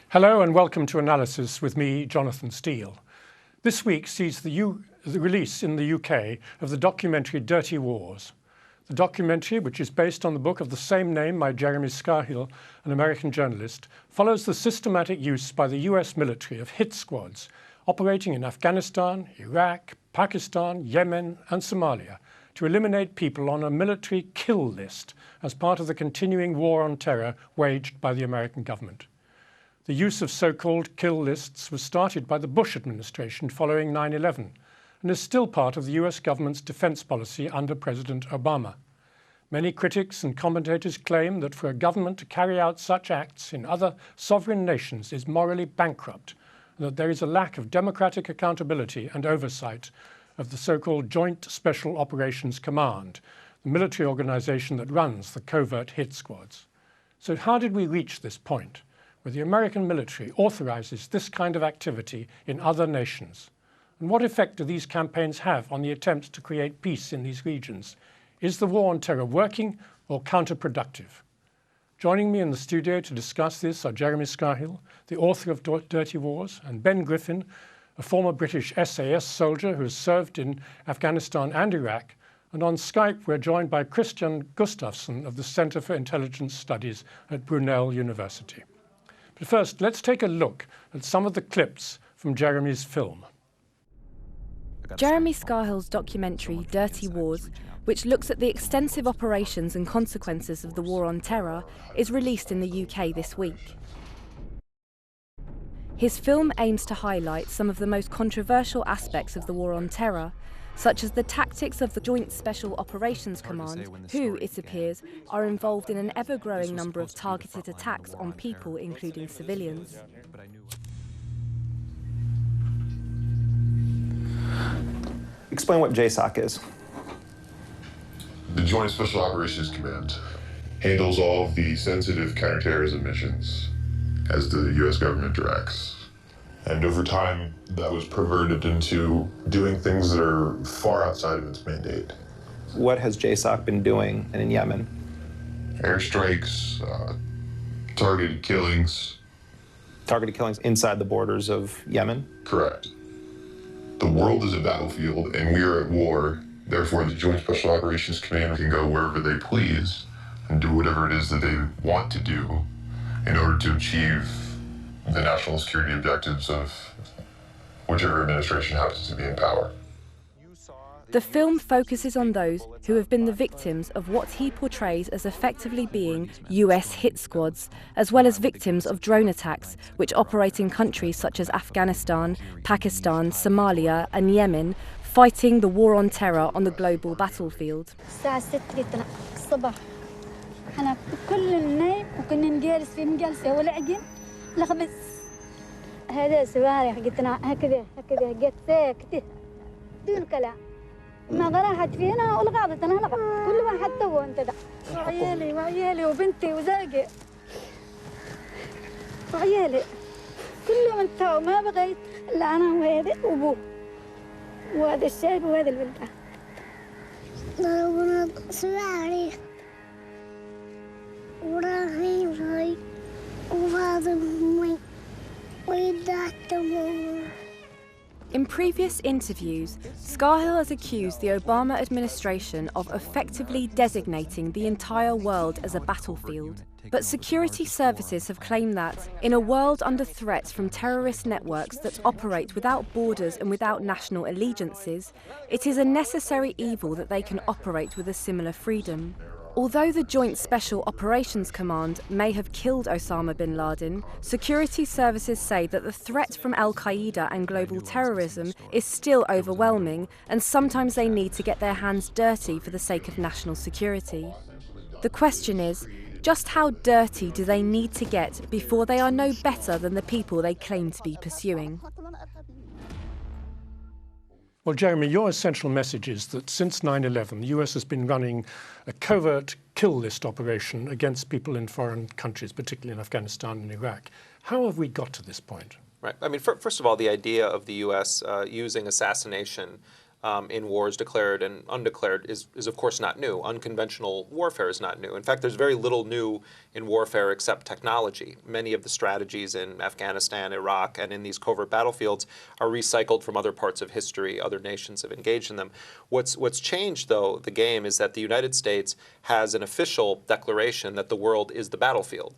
Hello and welcome to Analysis with me, Jonathan Steele. This week sees the release in the UK of the documentary Dirty Wars. The documentary, which is based on the book of the same name by Jeremy Scahill, an American journalist, follows the systematic use by the US military of hit squads operating in Afghanistan, Iraq, Pakistan, Yemen and Somalia to eliminate people on a military kill list as part of the continuing war on terror waged by the American government. The use of so-called kill lists was started by the Bush administration following 9/11 and is still part of the US government's defense policy under President Obama. Many critics and commentators claim that for a government to carry out such acts in other sovereign nations is morally bankrupt, and that there is a lack of democratic accountability and oversight of the so-called Joint Special Operations Command, the military organization that runs the covert hit squads. So how did we reach this point, where the American military authorizes this kind of activity in other nations? And what effect do these campaigns have on the attempts to create peace in these regions? Is the war on terror working or counterproductive? Joining me in the studio to discuss this are Jeremy Scahill, the author of Dirty Wars, and Ben Griffin, a former British SAS soldier who has served in Afghanistan and Iraq. And on Skype, we're joined by Christian Gustafsson of the Center for Intelligence Studies at Brunel University. But first, let's take a look at some of the clips from Jeremy's film. Jeremy Scahill's documentary Dirty Wars, which looks at the extensive operations and consequences of the war on terror, is released in the UK this week. His film aims to highlight some of the most controversial aspects of the war on terror, such as the tactics of the Joint Special Operations Command, who, it appears, are involved in an ever-growing number of targeted attacks on people, including civilians. Explain what JSOC is. The Joint Special Operations Command handles all of the sensitive counterterrorism missions as the U.S. government directs. And over time, that was perverted into doing things that are far outside of its mandate. What has JSOC been doing in Yemen? Airstrikes, targeted killings. Targeted killings inside the borders of Yemen? Correct. The world is a battlefield and we are at war. Therefore, the Joint Special Operations Command can go wherever they please and do whatever it is that they want to do in order to achieve the national security objectives of whichever administration happens to be in power. The film focuses on those who have been the victims of what he portrays as effectively being US hit squads, as well as victims of drone attacks, which operate in countries such as Afghanistan, Pakistan, Somalia and Yemen, fighting the war on terror on the global battlefield. ما راحت فينا والغابت انا لغب كل واحد تو انت ده وعيالي وبنتي وزوجي وعيالي كلهم انتهوا ما بغيت الا انا وهذا وابوه وهذا الشاب وهذا البنت ضربنا سواري وراهي وراي وهذا مي ويدعتهم. In previous interviews, Scahill has accused the Obama administration of effectively designating the entire world as a battlefield. But security services have claimed that, in a world under threat from terrorist networks that operate without borders and without national allegiances, it is a necessary evil that they can operate with a similar freedom. Although the Joint Special Operations Command may have killed Osama bin Laden, security services say that the threat from Al-Qaeda and global terrorism is still overwhelming, and sometimes they need to get their hands dirty for the sake of national security. The question is, just how dirty do they need to get before they are no better than the people they claim to be pursuing? Well, Jeremy, your essential message is that since 9/11, the US has been running a covert kill list operation against people in foreign countries, particularly in Afghanistan and Iraq. How have we got to this point? Right. I mean, first of all, the idea of the U.S. Using assassination in wars declared and undeclared is of course not new. Unconventional warfare is not new. In fact, there's very little new in warfare except technology. Many of the strategies in Afghanistan, Iraq, and in these covert battlefields are recycled from other parts of history. Other nations have engaged in them. What's changed, though, the game is that the United States has an official declaration that the world is the battlefield.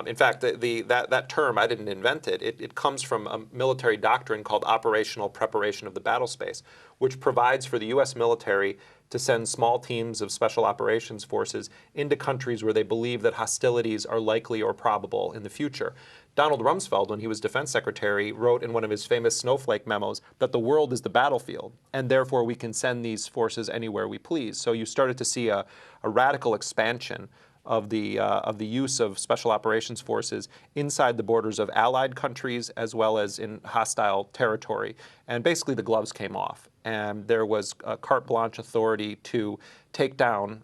In fact, that term, I didn't invent it. It comes from a military doctrine called operational preparation of the battle space, which provides for the U.S. military to send small teams of special operations forces into countries where they believe that hostilities are likely or probable in the future. Donald Rumsfeld, when he was defense secretary, wrote in one of his famous snowflake memos that the world is the battlefield, and therefore we can send these forces anywhere we please. So you started to see a radical expansion of the use of special operations forces inside the borders of allied countries as well as in hostile territory. And basically the gloves came off. And there was a carte blanche authority to take down,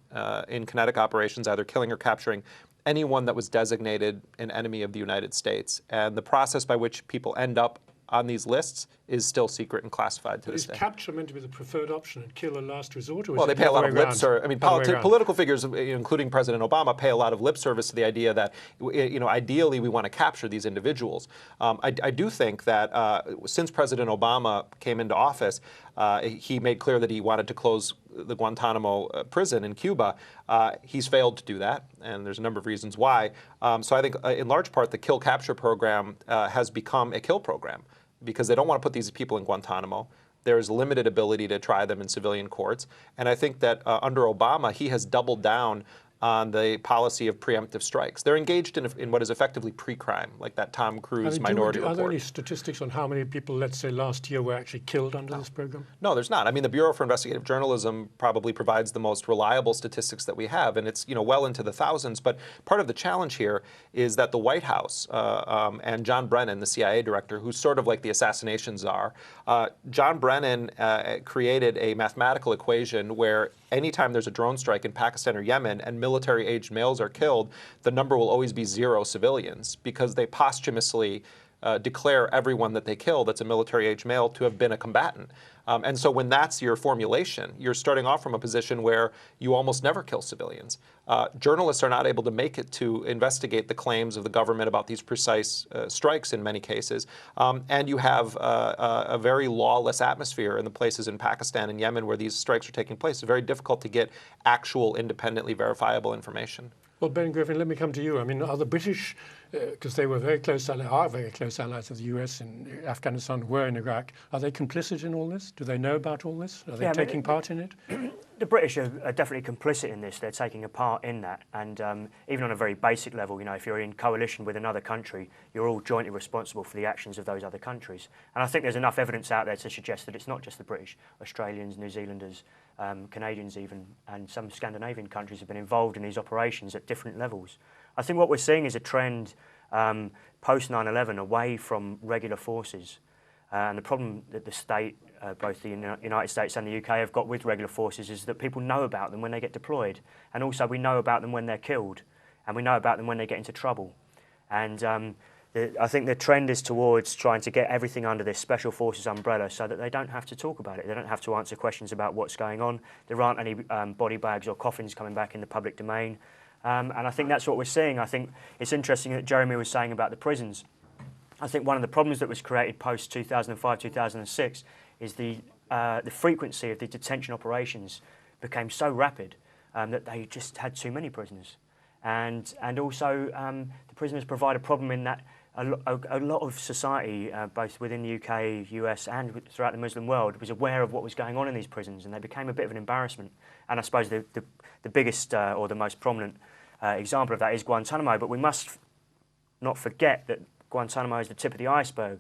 in kinetic operations, either killing or capturing anyone that was designated an enemy of the United States. And the process by which people end up on these lists is still secret and classified to this day. Is capture meant to be the preferred option and kill a last resort? Or well, they pay a lot of lip service. I mean, political figures, including President Obama, pay a lot of lip service to the idea that, ideally we want to capture these individuals. I do think that since President Obama came into office, he made clear that he wanted to close the Guantanamo prison in Cuba. He's failed to do that, and there's a number of reasons why. So I think, in large part, the kill-capture program has become a kill program, because they don't want to put these people in Guantanamo. There's limited ability to try them in civilian courts. And I think that under Obama, he has doubled down on the policy of preemptive strikes. They're engaged in what is effectively pre-crime, like that Tom Cruise Minority Report. Are there any statistics on how many people, let's say, last year were actually killed under this program? No, there's not. I mean, the Bureau for Investigative Journalism probably provides the most reliable statistics that we have, and it's well into the thousands. But part of the challenge here is that the White House and John Brennan, the CIA director, who's sort of like the assassination czar, John Brennan created a mathematical equation where anytime there's a drone strike in Pakistan or Yemen and military-aged males are killed, the number will always be 0 civilians, because they posthumously declare everyone that they kill that's a military-aged male to have been a combatant. And so when that's your formulation, you're starting off from a position where you almost never kill civilians. Journalists are not able to make it to investigate the claims of the government about these precise strikes in many cases. And you have a very lawless atmosphere in the places in Pakistan and Yemen where these strikes are taking place. It's very difficult to get actual independently verifiable information. Well, Ben Griffin, let me come to you. I mean, are the British, because they were are very close allies of the US in Afghanistan, were in Iraq, are they complicit in all this? Do they know about all this? Are they taking part in it? The British are definitely complicit in this. They're taking a part in that. And even on a very basic level, if you're in coalition with another country, you're all jointly responsible for the actions of those other countries. And I think there's enough evidence out there to suggest that it's not just the British. Australians, New Zealanders, Canadians even, and some Scandinavian countries have been involved in these operations at different levels. I think what we're seeing is a trend post 9/11 away from regular forces. And the problem that the state, both the United States and the UK, have got with regular forces is that people know about them when they get deployed. And also we know about them when they're killed. And we know about them when they get into trouble. And I think the trend is towards trying to get everything under this special forces umbrella so that they don't have to talk about it. They don't have to answer questions about what's going on. There aren't any body bags or coffins coming back in the public domain. And I think that's what we're seeing. I think it's interesting that Jeremy was saying about the prisons. I think one of the problems that was created post 2005, 2006 is the frequency of the detention operations became so rapid that they just had too many prisoners. And also the prisoners provide a problem in that a lot of society, both within the UK, US and throughout the Muslim world, was aware of what was going on in these prisons, and they became a bit of an embarrassment. And I suppose the biggest or the most prominent example of that is Guantanamo, but we must not forget that Guantanamo is the tip of the iceberg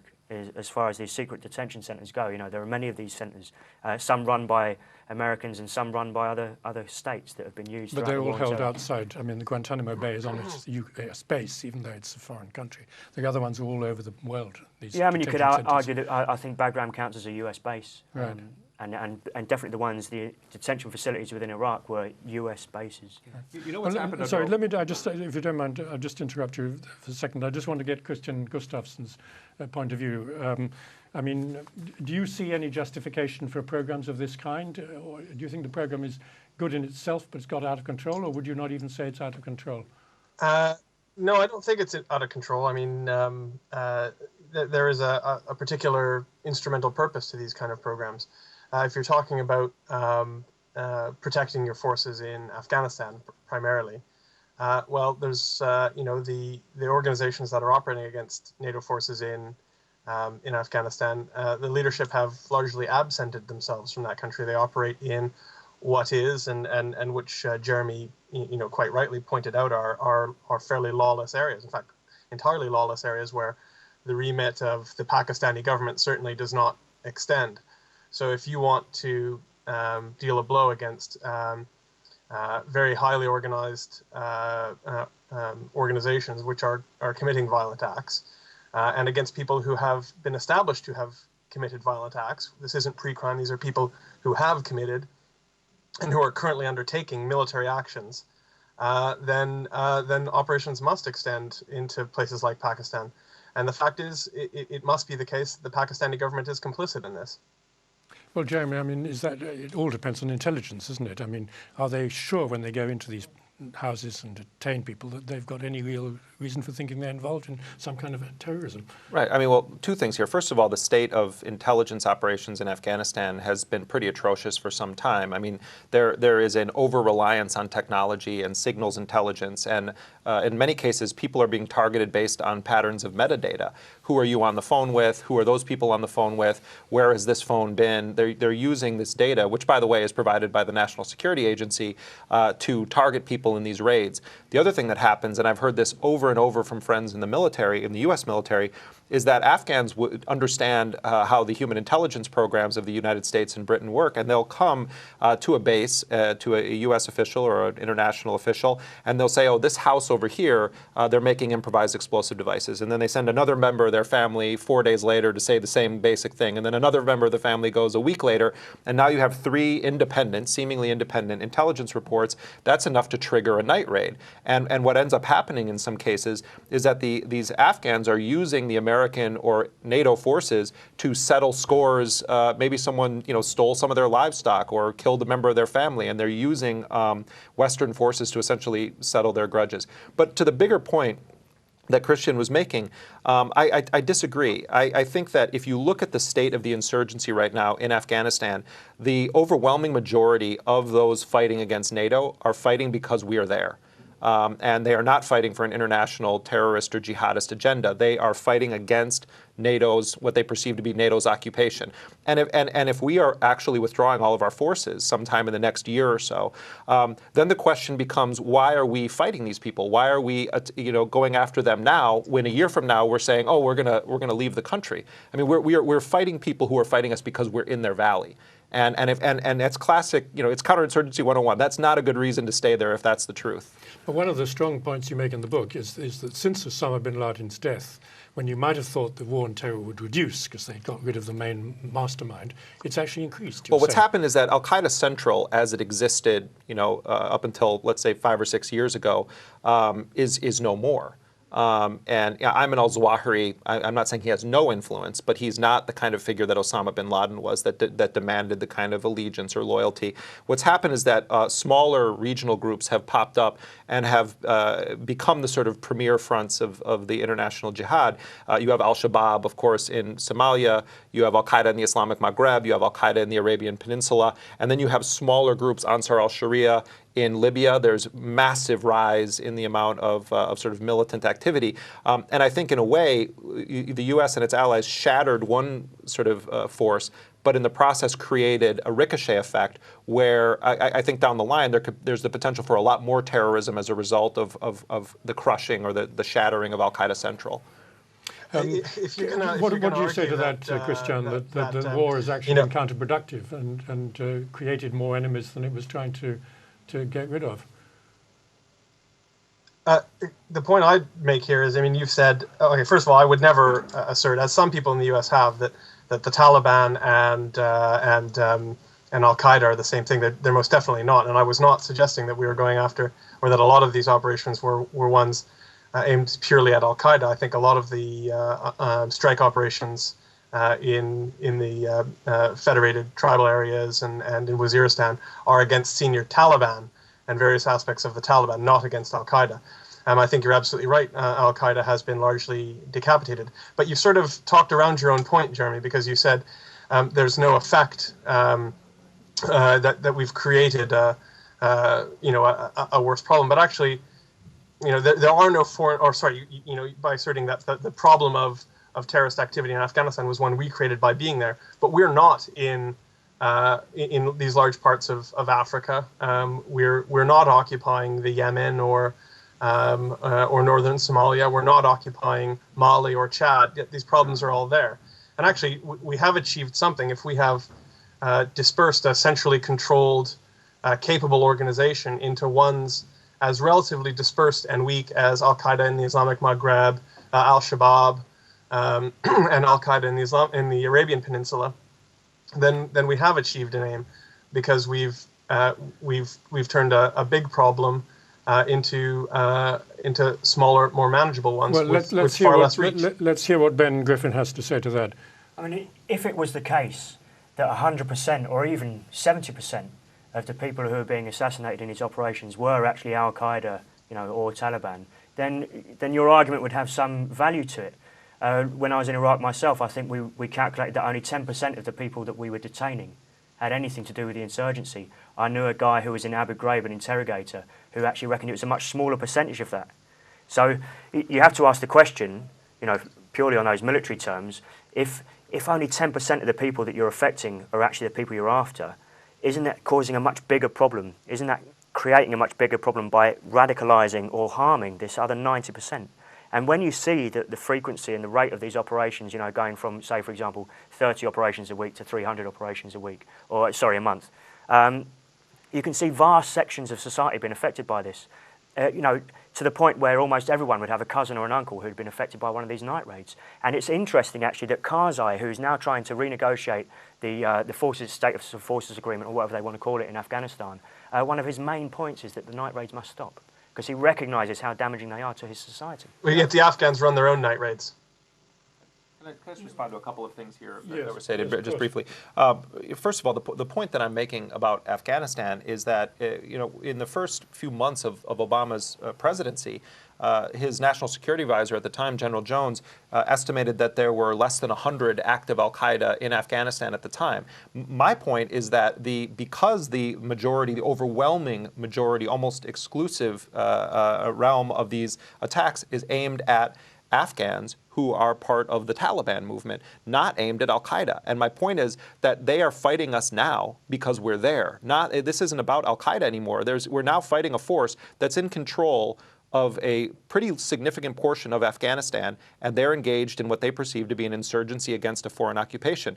as far as these secret detention centres go. There are many of these centres, some run by Americans and some run by other states that have been used. But they're all held outside. I mean, the Guantanamo Bay is on its space, even though it's a foreign country. The other ones are all over the world. Yeah, I mean, you could argue that I think Bagram counts as a US base. Right. And definitely the detention facilities within Iraq were US bases. You know what's happened? Sorry, let me, if you don't mind, I'll just interrupt you for a second. I just want to get Christian Gustafsson's point of view. I mean, do you see any justification for programs of this kind? Or do you think the program is good in itself, but it's got out of control, or would you not even say it's out of control? No, I don't think it's out of control. I mean, there is a particular instrumental purpose to these kind of programs. If you're talking about protecting your forces in Afghanistan primarily, well, there's the organizations that are operating against NATO forces in Afghanistan. The leadership have largely absented themselves from that country. They operate in what is and which Jeremy quite rightly pointed out are fairly lawless areas. In fact, entirely lawless areas where the remit of the Pakistani government certainly does not extend. So if you want to deal a blow against very highly organized organizations which are committing violent acts, and against people who have been established to have committed violent acts, this isn't pre-crime, these are people who have committed and who are currently undertaking military actions, then operations must extend into places like Pakistan. And the fact is, it must be the case that the Pakistani government is complicit in this. Well, Jeremy, I mean, it all depends on intelligence, isn't it? I mean, are they sure when they go into these houses and detain people that they've got any real reason for thinking they're involved in some kind of terrorism? Right. I mean, well, two things here. First of all, the state of intelligence operations in Afghanistan has been pretty atrocious for some time. I mean, there is an over-reliance on technology and signals intelligence, and in many cases, people are being targeted based on patterns of metadata. Who are you on the phone with? Who are those people on the phone with? Where has this phone been? They're using this data, which, by the way, is provided by the National Security Agency, to target people in these raids. The other thing that happens, and I've heard this over and over from friends in the military, in the U.S. military, is that Afghans would understand how the human intelligence programs of the United States and Britain work, and they'll come to a base, to a U.S. official or an international official, and they'll say, oh, this house over here, they're making improvised explosive devices. And then they send another member of their family 4 days later to say the same basic thing. And then another member of the family goes a week later, and now you have 3 independent, seemingly independent intelligence reports. That's enough to trigger a night raid. And what ends up happening in some cases is that these Afghans are using the American or NATO forces to settle scores. Maybe someone stole some of their livestock or killed a member of their family, and they're using Western forces to essentially settle their grudges. But to the bigger point that Christian was making, I disagree. I think that if you look at the state of the insurgency right now in Afghanistan, the overwhelming majority of those fighting against NATO are fighting because we are there. And they are not fighting for an international terrorist or jihadist agenda. They are fighting against NATO's, what they perceive to be NATO's occupation. And if we are actually withdrawing all of our forces sometime in the next year or so, then the question becomes, why are we fighting these people? Why are we going after them now when a year from now we're saying, oh, we're gonna leave the country? I mean, we're fighting people who are fighting us because we're in their valley. And that's classic, it's counterinsurgency 101. That's not a good reason to stay there if that's the truth. But one of the strong points you make in the book is that since Osama bin Laden's death, when you might have thought the war on terror would reduce because they got rid of the main mastermind, it's actually increased. Well, what's happened is that Al-Qaeda Central, as it existed, up until, let's say, 5 or 6 years ago, is no more. And Ayman al-Zawahiri, I'm not saying he has no influence, but he's not the kind of figure that Osama bin Laden was that demanded the kind of allegiance or loyalty. What's happened is that smaller regional groups have popped up and have become the sort of premier fronts of the international jihad. You have al-Shabaab, of course, in Somalia. You have al-Qaeda in the Islamic Maghreb. You have al-Qaeda in the Arabian Peninsula. And then you have smaller groups, Ansar al-Sharia, in Libya. There's massive rise in the amount of sort of militant activity. And I think in a way, the U.S. and its allies shattered one sort of force, but in the process created a ricochet effect where I think down the line there's the potential for a lot more terrorism as a result of the crushing or the shattering of Al-Qaeda Central. What do you say to that, Christian, that the war is actually counterproductive and created more enemies than it was trying to get rid of? The point I'd make here is, I mean, you've said, okay, first of all, I would never assert, as some people in the U.S. have, that that the Taliban and Al Qaeda are the same thing. They're most definitely not. And I was not suggesting that we were going after, or that a lot of these operations were ones aimed purely at Al Qaeda. I think a lot of the strike operations in the federated tribal areas and in Waziristan are against senior Taliban and various aspects of the Taliban, not against Al Qaeda. I think you're absolutely right. Al Qaeda has been largely decapitated. But you sort of talked around your own point, Jeremy, because you said there's no effect that we've created a worse problem. But actually, there are no foreign, or sorry, by asserting that the problem of terrorist activity in Afghanistan was one we created by being there. But we're not in these large parts of Africa. We're not occupying the Yemen or northern Somalia. We're not occupying Mali or Chad. Yet these problems are all there. And actually, we have achieved something if we have dispersed a centrally controlled, capable organization into ones as relatively dispersed and weak as Al Qaeda in the Islamic Maghreb, Al Shabaab, and Al Qaeda in the Arabian Peninsula. Then we have achieved an aim, because we've turned a big problem into smaller, more manageable ones with far less reach. Let's hear what Ben Griffin has to say to that. I mean, if it was the case that 100% or even 70% of the people who are being assassinated in these operations were actually Al Qaeda, or Taliban, then your argument would have some value to it. When I was in Iraq myself, I think we calculated that only 10% of the people that we were detaining had anything to do with the insurgency. I knew a guy who was in Abu Ghraib, an interrogator, who actually reckoned it was a much smaller percentage of that. So you have to ask the question, purely on those military terms, if only 10% of the people that you're affecting are actually the people you're after, isn't that causing a much bigger problem? Isn't that creating a much bigger problem by radicalising or harming this other 90%? And when you see the frequency and the rate of these operations, going from, say, for example, 30 operations a week to 300 operations a week, a month, you can see vast sections of society being affected by this. To the point where almost everyone would have a cousin or an uncle who'd been affected by one of these night raids. And it's interesting, actually, that Karzai, who's now trying to renegotiate the State of Forces Agreement, or whatever they want to call it, in Afghanistan, one of his main points is that the night raids must stop, because he recognises how damaging they are to his society. Well, yet the Afghans run their own night raids. Can I just respond to a couple of things here Yes, that were stated just briefly? First of all, the point that I'm making about Afghanistan is that in the first few months of Obama's presidency, his national security advisor at the time, General Jones, estimated that there were less than 100 active Al Qaeda in Afghanistan at the time. My point is that because the overwhelming majority, almost exclusive realm of these attacks is aimed at Afghans who are part of the Taliban movement, not aimed at Al Qaeda. And my point is that they are fighting us now because we're there. This isn't about Al Qaeda anymore. We're now fighting a force that's in control of a pretty significant portion of Afghanistan, and they're engaged in what they perceive to be an insurgency against a foreign occupation.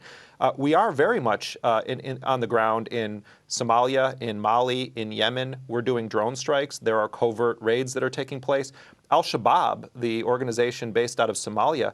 We are very much on the ground in Somalia, in Mali, in Yemen. We're doing drone strikes. There are covert raids that are taking place. Al-Shabaab, the organization based out of Somalia,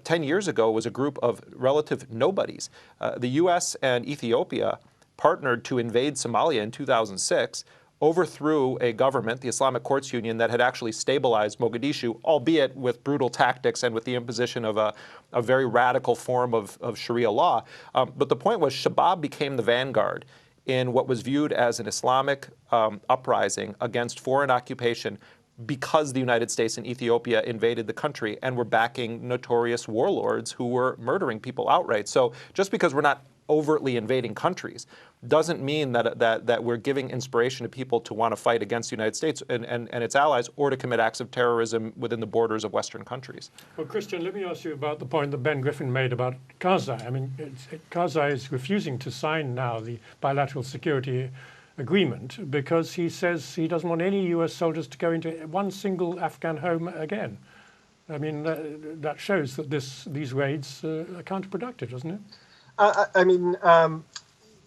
10 years ago was a group of relative nobodies. The U.S. and Ethiopia partnered to invade Somalia in 2006, overthrew a government, the Islamic Courts Union, that had actually stabilized Mogadishu, albeit with brutal tactics and with the imposition of a very radical form of Sharia law. But the point was, Shabaab became the vanguard in what was viewed as an Islamic uprising against foreign occupation, because the United States and Ethiopia invaded the country and were backing notorious warlords who were murdering people outright. So just because we're not overtly invading countries doesn't mean that we're giving inspiration to people to want to fight against the United States and its allies, or to commit acts of terrorism within the borders of Western countries. Well, Christian, let me ask you about the point that Ben Griffin made about Karzai. I mean, Karzai is refusing to sign now the bilateral security agreement because he says he doesn't want any US soldiers to go into one single Afghan home again. I mean, that shows that these raids are counterproductive, doesn't it?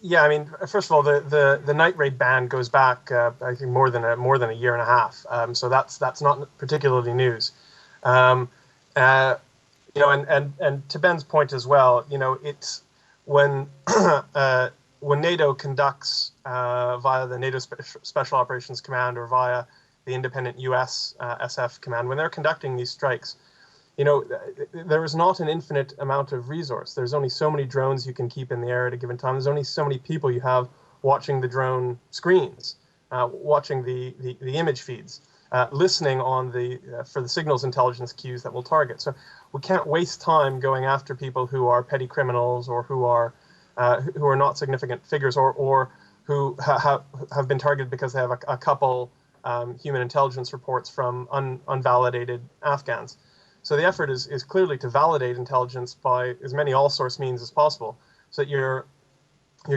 Yeah, I mean, first of all, the night raid ban goes back, I think, more than a year and a half. So that's not particularly news. And to Ben's point as well, it's when when NATO conducts via the NATO Special Operations Command or via the independent U.S. SF command, when they're conducting these strikes, there is not an infinite amount of resource. There's only so many drones you can keep in the air at a given time. There's only so many people you have watching the drone screens, watching the image feeds, listening on for the signals intelligence cues that will target. So we can't waste time going after people who are petty criminals or who are not significant figures or who have been targeted because they have a couple human intelligence reports from unvalidated Afghans. So the effort is clearly to validate intelligence by as many all-source means as possible, so that you're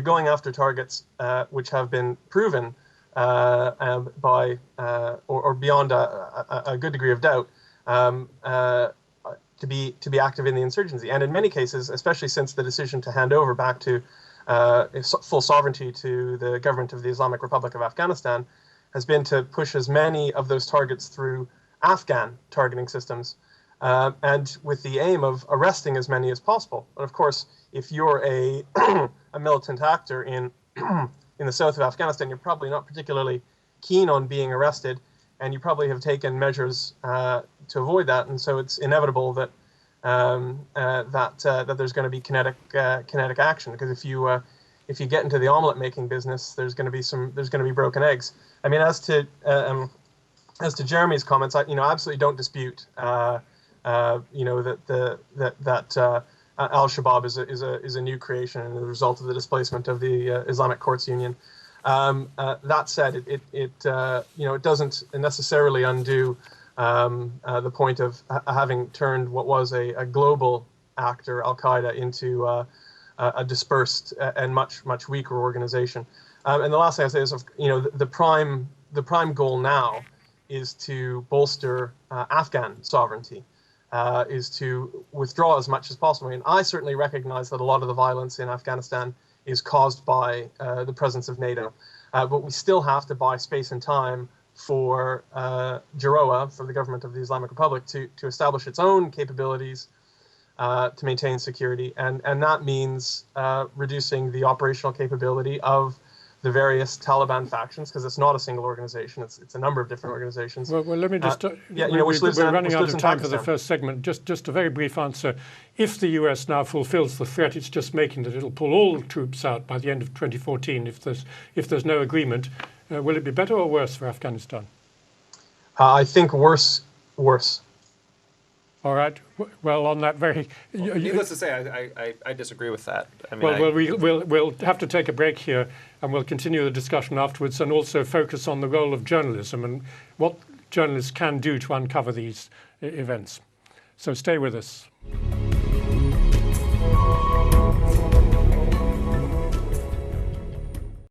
going after targets which have been proven by or beyond a good degree of doubt to be active in the insurgency. And in many cases, especially since the decision to hand over back to full sovereignty to the government of the Islamic Republic of Afghanistan, has been to push as many of those targets through Afghan targeting systems, and with the aim of arresting as many as possible. And of course, if you're a militant actor in the south of Afghanistan, you're probably not particularly keen on being arrested, and you probably have taken measures to avoid that. And so it's inevitable that that there's going to be kinetic action, because if you get into the omelet making business, there's going to be broken eggs. I mean, as to Jeremy's comments, I absolutely don't dispute that Al-Shabaab is a new creation and the result of the displacement of the Islamic Courts Union. That said, it doesn't necessarily undo the point of having turned what was a global actor, Al-Qaeda, into a dispersed and much weaker organization. And the last thing I say is, the prime goal now is to bolster Afghan sovereignty, is to withdraw as much as possible. And I certainly recognize that a lot of the violence in Afghanistan is caused by the presence of NATO, but we still have to buy space and time for JIROA, for the government of the Islamic Republic, to establish its own capabilities to maintain security, and that means reducing the operational capability of the various Taliban factions, because it's not a single organization; it's a number of different organizations. Well, let me just we're running out of time for the first segment. Just a very brief answer. If the US now fulfills the threat it's just making, that it'll pull all troops out by the end of 2014, if there's no agreement, will it be better or worse for Afghanistan? I think worse. All right. Well, on that very... Needless to say, I disagree with that. I mean, we'll have to take a break here, and we'll continue the discussion afterwards, and also focus on the role of journalism and what journalists can do to uncover these events. So stay with us.